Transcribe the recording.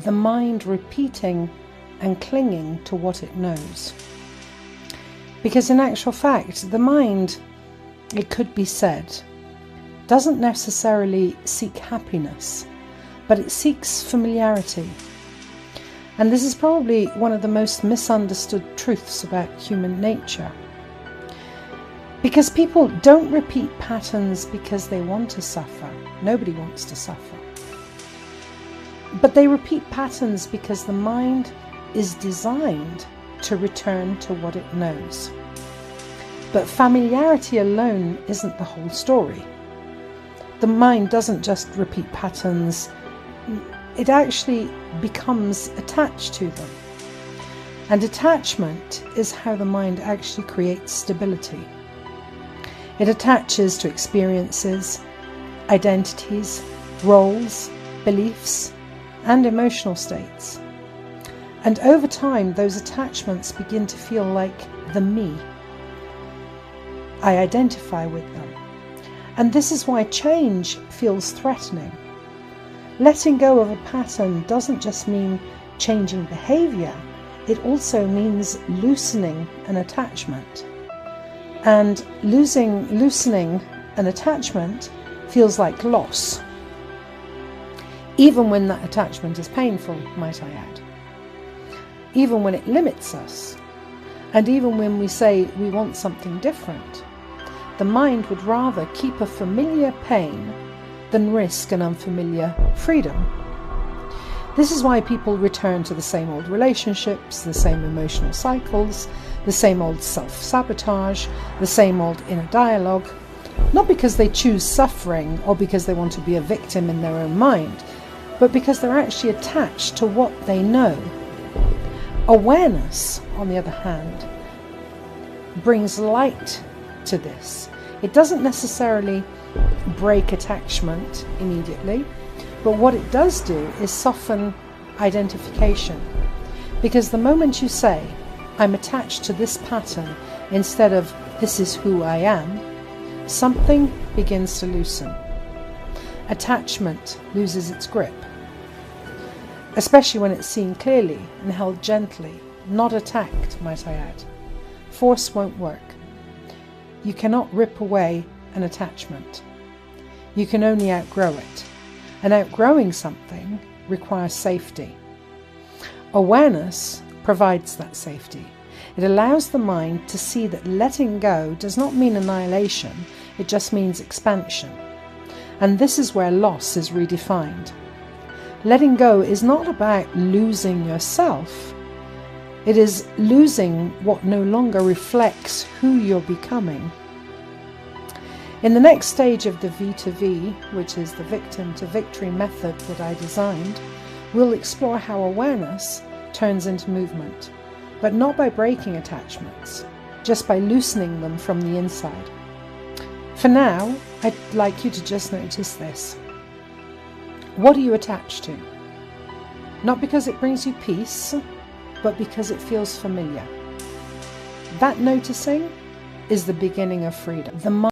the mind repeating and clinging to what it knows. Because in actual fact, the mind, it could be said, doesn't necessarily seek happiness, but it seeks familiarity. And this is probably one of the most misunderstood truths about human nature. Because people don't repeat patterns because they want to suffer. Nobody wants to suffer. But they repeat patterns because the mind is designed to return to what it knows. But familiarity alone isn't the whole story. The mind doesn't just repeat patterns, it actually becomes attached to them. And attachment is how the mind actually creates stability. It attaches to experiences, identities, roles, beliefs, and emotional states. And over time, those attachments begin to feel like the me. I identify with them. And this is why change feels threatening. Letting go of a pattern doesn't just mean changing behavior, it also means loosening an attachment. And loosening an attachment feels like loss. Even when that attachment is painful, might I add. Even when it limits us. And even when we say we want something different. The mind would rather keep a familiar pain than risk an unfamiliar freedom. This is why people return to the same old relationships, the same emotional cycles, the same old self-sabotage, the same old inner dialogue, not because they choose suffering or because they want to be a victim in their own mind, but because they're actually attached to what they know. Awareness, on the other hand, brings light to this. It doesn't necessarily break attachment immediately, but what it does do is soften identification. Because the moment you say, I'm attached to this pattern instead of this is who I am, something begins to loosen. Attachment loses its grip, especially when it's seen clearly and held gently, not attacked, might I add. Force won't work. You cannot rip away an attachment. You can only outgrow it. And outgrowing something requires safety. Awareness provides that safety. It allows the mind to see that letting go does not mean annihilation, it just means expansion. And this is where loss is redefined. Letting go is not about losing yourself. It is losing what no longer reflects who you're becoming. In the next stage of the V to V, which is the victim to victory method that I designed, we'll explore how awareness turns into movement, but not by breaking attachments, just by loosening them from the inside. For now, I'd like you to just notice this. What are you attached to? Not because it brings you peace, but because it feels familiar. That noticing is the beginning of freedom. The